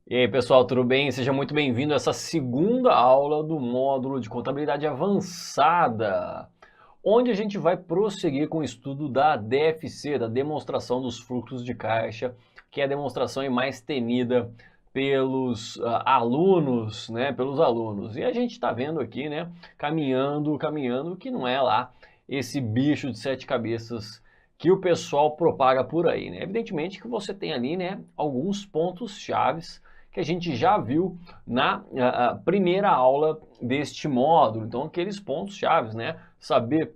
E aí, pessoal, tudo bem? Seja muito bem-vindo a essa segunda aula do módulo de contabilidade avançada, onde a gente vai prosseguir com o estudo da DFC, da demonstração dos fluxos de caixa, que é a demonstração aí mais temida pelos alunos, né, pelos alunos. E a gente está vendo aqui, né, caminhando, que não é lá esse bicho de sete cabeças que o pessoal propaga por aí, né? Evidentemente que você tem ali, né, alguns pontos chaves que a gente já viu na primeira aula deste módulo. Então, aqueles pontos chaves, né? Saber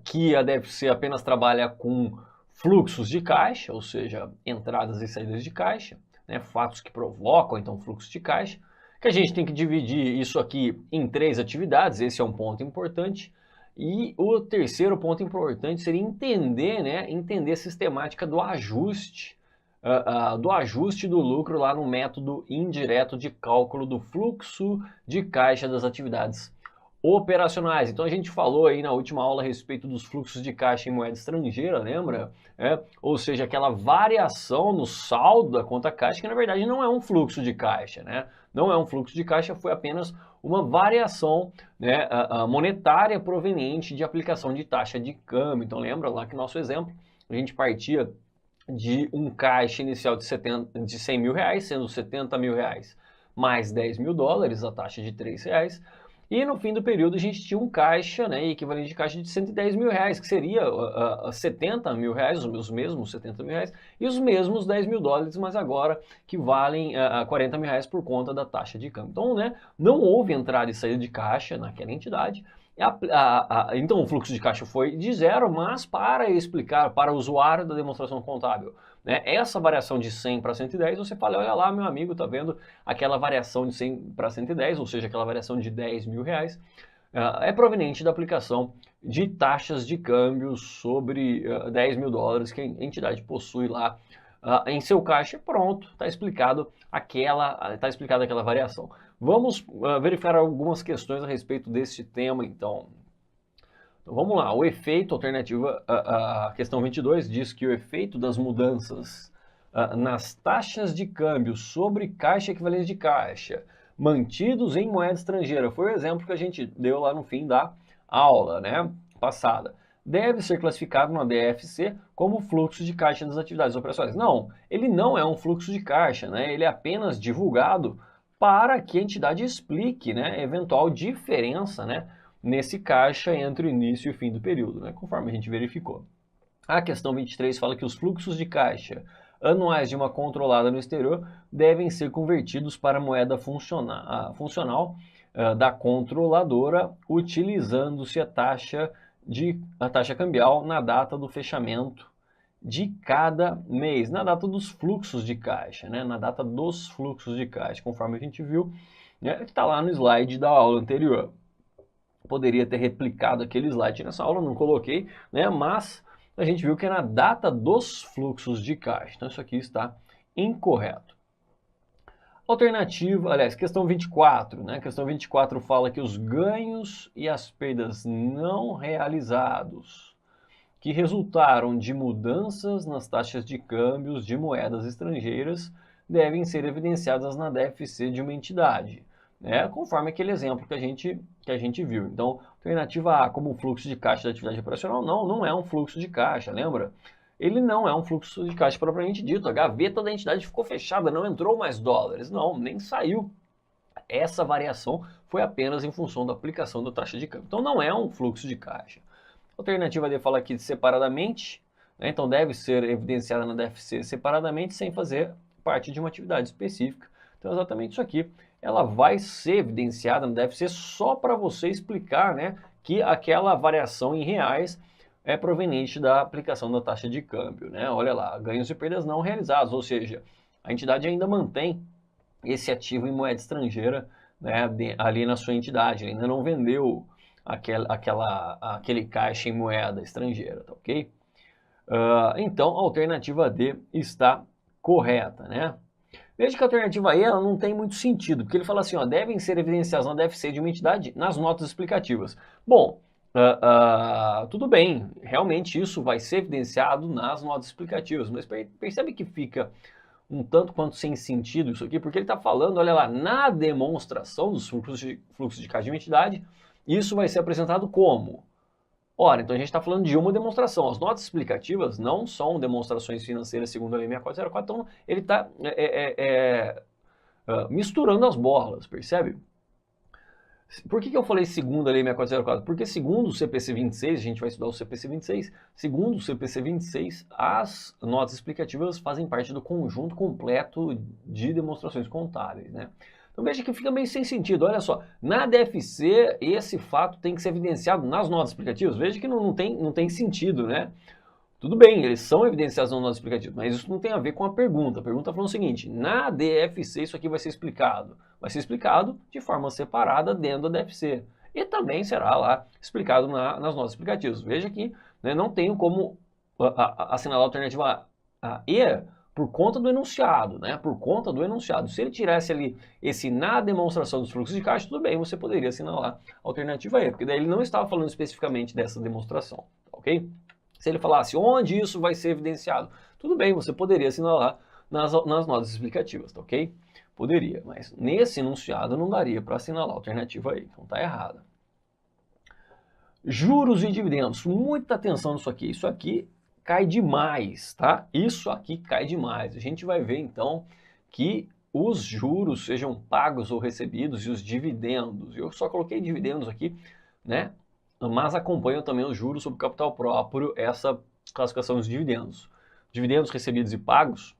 que a DFC apenas trabalha com fluxos de caixa, ou seja, entradas e saídas de caixa, né? Fatos que provocam, então, fluxo de caixa, que a gente tem que dividir isso aqui em três atividades, esse é um ponto importante. E o terceiro ponto importante seria entender, né, entender a sistemática do ajuste do lucro lá no método indireto de cálculo do fluxo de caixa das atividades operacionais. Então a gente falou aí na última aula a respeito dos fluxos de caixa em moeda estrangeira, lembra? Ou seja, aquela variação no saldo da conta caixa, que na verdade não é um fluxo de caixa, né? Não é um fluxo de caixa, foi apenas uma variação, né, monetária proveniente de aplicação de taxa de câmbio. Então lembra lá que nosso exemplo, a gente partia de um caixa inicial de 100 mil reais, sendo 70 mil reais mais 10 mil dólares, a taxa de 3 reais. E no fim do período a gente tinha um caixa, né, equivalente de caixa de 110 mil reais, que seria 70 mil reais, os mesmos 70 mil reais, e os mesmos 10 mil dólares, mas agora que valem 40 mil reais por conta da taxa de câmbio. Então, né, não houve entrada e saída de caixa naquela entidade. Então o fluxo de caixa foi de zero, mas para explicar para o usuário da demonstração contábil, né, essa variação de 100 para 110, você fala, olha lá, meu amigo, tá vendo aquela variação de 100 para 110, ou seja, aquela variação de 10 mil reais, é proveniente da aplicação de taxas de câmbio sobre 10 mil dólares que a entidade possui lá em seu caixa. Pronto, está explicado aquela variação. Vamos verificar algumas questões a respeito desse tema, então. Então vamos lá, o efeito, alternativa, a questão 22 diz que o efeito das mudanças nas taxas de câmbio sobre caixa equivalente de caixa, mantidos em moeda estrangeira, foi o exemplo que a gente deu lá no fim da aula, né, passada. Deve ser classificado na DFC como fluxo de caixa das atividades operacionais. Não, ele não é um fluxo de caixa, né? Ele é apenas divulgado para que a entidade explique, né, eventual diferença, né, nesse caixa entre o início e o fim do período, né, conforme a gente verificou. A questão 23 fala que os fluxos de caixa anuais de uma controlada no exterior devem ser convertidos para moeda funcional da controladora, utilizando-se a taxa cambial na data do fechamento de cada mês, na data dos fluxos de caixa, né? Na data dos fluxos de caixa, conforme a gente viu, né? Está lá no slide da aula anterior. Poderia ter replicado aquele slide nessa aula, não coloquei, né? Mas a gente viu que é na data dos fluxos de caixa. Então isso aqui está incorreto. Alternativa, aliás, questão 24, né? Questão 24 fala que os ganhos e as perdas não realizados que resultaram de mudanças nas taxas de câmbios de moedas estrangeiras devem ser evidenciadas na DFC de uma entidade, né? Conforme aquele exemplo que a gente viu. Então, alternativa A, como fluxo de caixa da atividade operacional, não é um fluxo de caixa, lembra? Ele não é um fluxo de caixa propriamente dito. A gaveta da entidade ficou fechada, não entrou mais dólares. Não, nem saiu. Essa variação foi apenas em função da aplicação da taxa de câmbio. Então, não é um fluxo de caixa. Alternativa D fala aqui separadamente, né? Então deve ser evidenciada na DFC separadamente, sem fazer parte de uma atividade específica. Então exatamente isso aqui. Ela vai ser evidenciada na DFC só para você explicar, né, que aquela variação em reais é proveniente da aplicação da taxa de câmbio, né? Olha lá, ganhos e perdas não realizados, ou seja, a entidade ainda mantém esse ativo em moeda estrangeira, né, ali na sua entidade, ele ainda não vendeu aquele caixa em moeda estrangeira, tá ok? Então, a alternativa D está correta, né? Veja que a alternativa E ela não tem muito sentido, porque ele fala assim, ó, devem ser evidenciadas na DFC de uma entidade nas notas explicativas. Bom, tudo bem, realmente isso vai ser evidenciado nas notas explicativas, mas percebe que fica um tanto quanto sem sentido isso aqui, porque ele está falando, olha lá, na demonstração dos fluxos de caixa de uma entidade, isso vai ser apresentado como? Ora, então a gente está falando de uma demonstração. As notas explicativas não são demonstrações financeiras segundo a Lei 6404, então ele está misturando as borlas, percebe? Por que eu falei segundo a Lei 6404? Porque segundo o CPC 26, a gente vai estudar o CPC 26, segundo o CPC 26, as notas explicativas fazem parte do conjunto completo de demonstrações contábeis, né? Então veja que fica meio sem sentido, olha só, na DFC esse fato tem que ser evidenciado nas notas explicativas, veja que não tem sentido, né? Tudo bem, eles são evidenciados nas notas explicativas, mas isso não tem a ver com a pergunta. A pergunta está falando o seguinte, na DFC isso aqui vai ser explicado. Vai ser explicado de forma separada dentro da DFC. E também será lá explicado nas notas explicativas. Veja que, né, não tenho como assinalar a alternativa E por conta do enunciado, né? Por conta do enunciado. Se ele tirasse ali esse na demonstração dos fluxos de caixa, tudo bem, você poderia assinalar a alternativa E, porque daí ele não estava falando especificamente dessa demonstração, ok? Se ele falasse onde isso vai ser evidenciado, tudo bem, você poderia assinalar nas notas explicativas, tá ok? Poderia, mas nesse enunciado não daria para assinalar a alternativa aí, então tá errada. Juros e dividendos, muita atenção nisso aqui. Isso aqui cai demais, tá? Isso aqui cai demais. A gente vai ver então que os juros sejam pagos ou recebidos e os dividendos. Eu só coloquei dividendos aqui, né? Mas acompanham também os juros sobre capital próprio, essa classificação dos dividendos. Dividendos recebidos e pagos,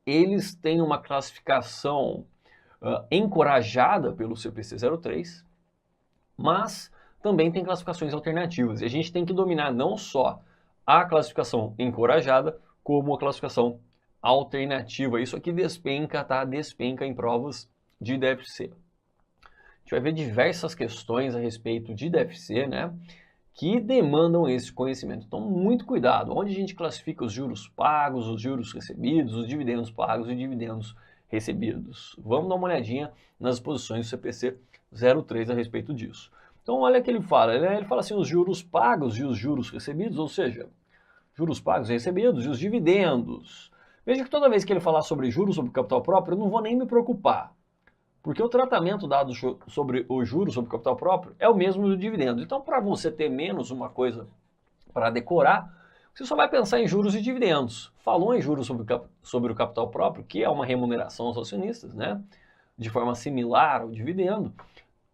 eles têm uma classificação encorajada pelo CPC 03, mas também tem classificações alternativas. E a gente tem que dominar não só a classificação encorajada, como a classificação alternativa. Isso aqui despenca, tá? Despenca em provas de DFC. A gente vai ver diversas questões a respeito de DFC, né, que demandam esse conhecimento. Então, muito cuidado. Onde a gente classifica os juros pagos, os juros recebidos, os dividendos pagos e dividendos recebidos. Vamos dar uma olhadinha nas exposições do CPC 03 a respeito disso. Então, olha o que ele fala. Ele fala assim, os juros pagos e os juros recebidos, ou seja, juros pagos e recebidos e os dividendos. Veja que toda vez que ele falar sobre juros sobre capital próprio, eu não vou nem me preocupar. Porque o tratamento dado sobre o juros sobre o capital próprio é o mesmo do dividendo. Então, para você ter menos uma coisa para decorar, você só vai pensar em juros e dividendos. Falou em juros sobre o capital próprio, que é uma remuneração aos acionistas, né? De forma similar ao dividendo.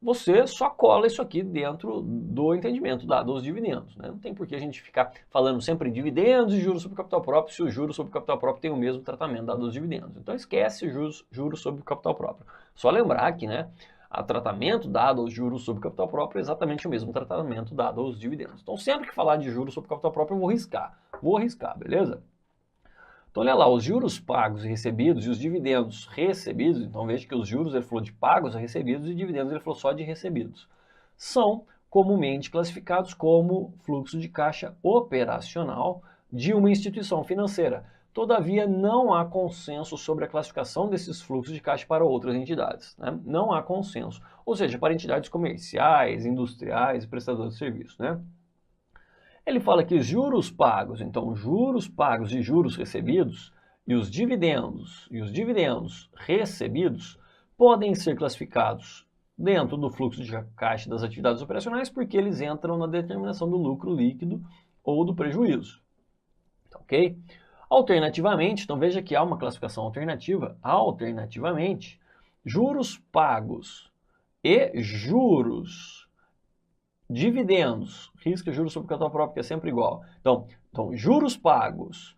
Você só cola isso aqui dentro do entendimento dado aos dividendos, né? Não tem por que a gente ficar falando sempre em dividendos e juros sobre o capital próprio se o juros sobre o capital próprio tem o mesmo tratamento dado aos dividendos. Então esquece juros sobre o capital próprio. Só lembrar que, né, o tratamento dado aos juros sobre o capital próprio é exatamente o mesmo tratamento dado aos dividendos. Então sempre que falar de juros sobre o capital próprio eu vou arriscar, beleza? Então, olha lá, os juros pagos e recebidos e os dividendos recebidos, então veja que os juros ele falou de pagos e recebidos e dividendos ele falou só de recebidos, são comumente classificados como fluxo de caixa operacional de uma instituição financeira. Todavia, não há consenso sobre a classificação desses fluxos de caixa para outras entidades, né? Não há consenso, ou seja, para entidades comerciais, industriais e prestadores de serviços, né? Ele fala que juros pagos, então juros pagos e juros recebidos e os dividendos recebidos podem ser classificados dentro do fluxo de caixa das atividades operacionais porque eles entram na determinação do lucro líquido ou do prejuízo. Ok? Alternativamente, então veja que há uma classificação alternativa. Alternativamente, juros pagos e juros dividendos, risca juros sobre o capital próprio, que é sempre igual. Então, juros pagos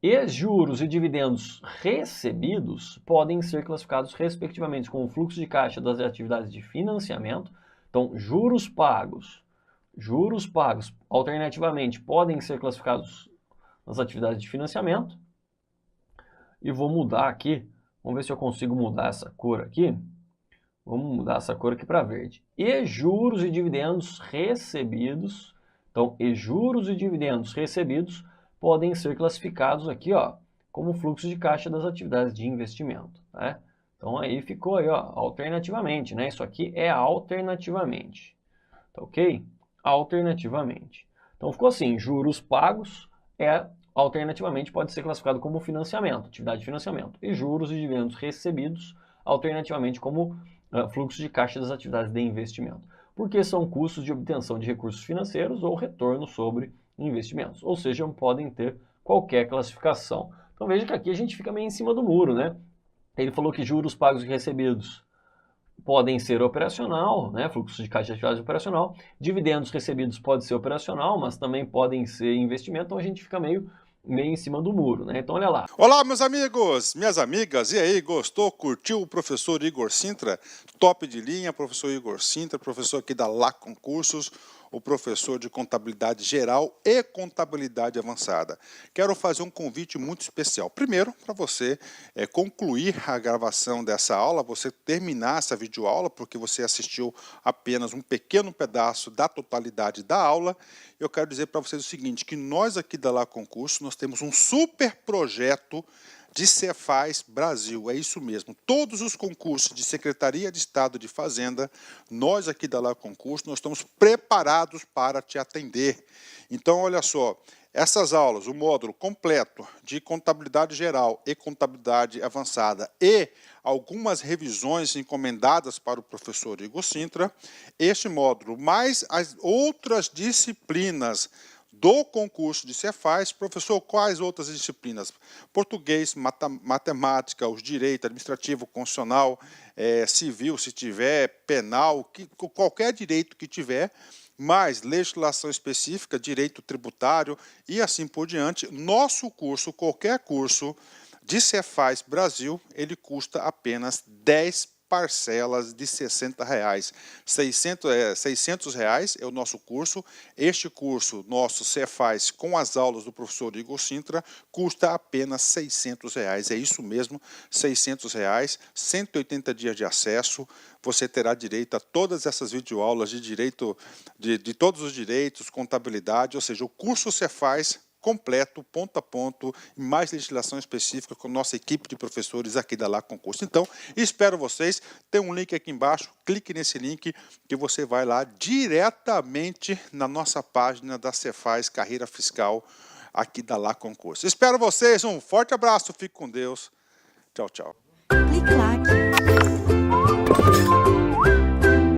e juros e dividendos recebidos podem ser classificados respectivamente como fluxo de caixa das atividades de financiamento. Então, juros pagos, alternativamente, podem ser classificados nas atividades de financiamento. E vou mudar aqui, vamos ver se eu consigo mudar essa cor aqui. Vamos mudar essa cor aqui para verde. E juros e dividendos recebidos. Então, e juros e dividendos recebidos podem ser classificados aqui, ó, como fluxo de caixa das atividades de investimento, né? Então, aí ficou aí, ó, alternativamente, né? Isso aqui é alternativamente, tá ok? Alternativamente. Então, ficou assim, juros pagos é alternativamente pode ser classificado como financiamento, atividade de financiamento, e juros e dividendos recebidos, alternativamente como fluxo de caixa das atividades de investimento, porque são custos de obtenção de recursos financeiros ou retorno sobre investimentos, ou seja, podem ter qualquer classificação. Então veja que aqui a gente fica meio em cima do muro, né? Ele falou que juros pagos e recebidos podem ser operacional, né, fluxo de caixa de atividade operacional, dividendos recebidos pode ser operacional, mas também podem ser investimento, então a gente fica meio em cima do muro, né? Então olha lá. Olá, meus amigos, minhas amigas, e aí, gostou, curtiu o professor Igor Sintra? Top de linha, professor Igor Sintra, professor aqui da Lá Concursos, o professor de contabilidade geral e contabilidade avançada. Quero fazer um convite muito especial. Primeiro, para você concluir a gravação dessa aula, você terminar essa videoaula, porque você assistiu apenas um pequeno pedaço da totalidade da aula. Eu quero dizer para vocês o seguinte, que nós aqui da Lá Concurso, nós temos um super projeto de Cefaz Brasil, é isso mesmo. Todos os concursos de Secretaria de Estado de Fazenda, nós aqui da Lá Concurso, nós estamos preparados para te atender. Então, olha só, essas aulas, o módulo completo de contabilidade geral e contabilidade avançada e algumas revisões encomendadas para o professor Igor Sintra, este módulo, mais as outras disciplinas do concurso de Cefaz. Professor, quais outras disciplinas? Português, matemática, os direito administrativo, constitucional, civil, se tiver, penal, qualquer direito que tiver, mais legislação específica, direito tributário e assim por diante. Nosso curso, qualquer curso de Cefaz Brasil, ele custa apenas 10 parcelas de R$60. 600 reais é o nosso curso. Este curso nosso Cefaz com as aulas do professor Igor Sintra custa apenas R$600. É isso mesmo, R$600, 180 dias de acesso. Você terá direito a todas essas videoaulas de direito, de todos os direitos, contabilidade, ou seja, o curso Cefaz completo, ponto a ponto, e mais legislação específica com nossa equipe de professores aqui da Lá Concurso. Então, espero vocês. Tem um link aqui embaixo, clique nesse link que você vai lá diretamente na nossa página da Cefaz Carreira Fiscal aqui da Lá Concurso. Espero vocês, um forte abraço, fique com Deus. Tchau, tchau. Clique lá.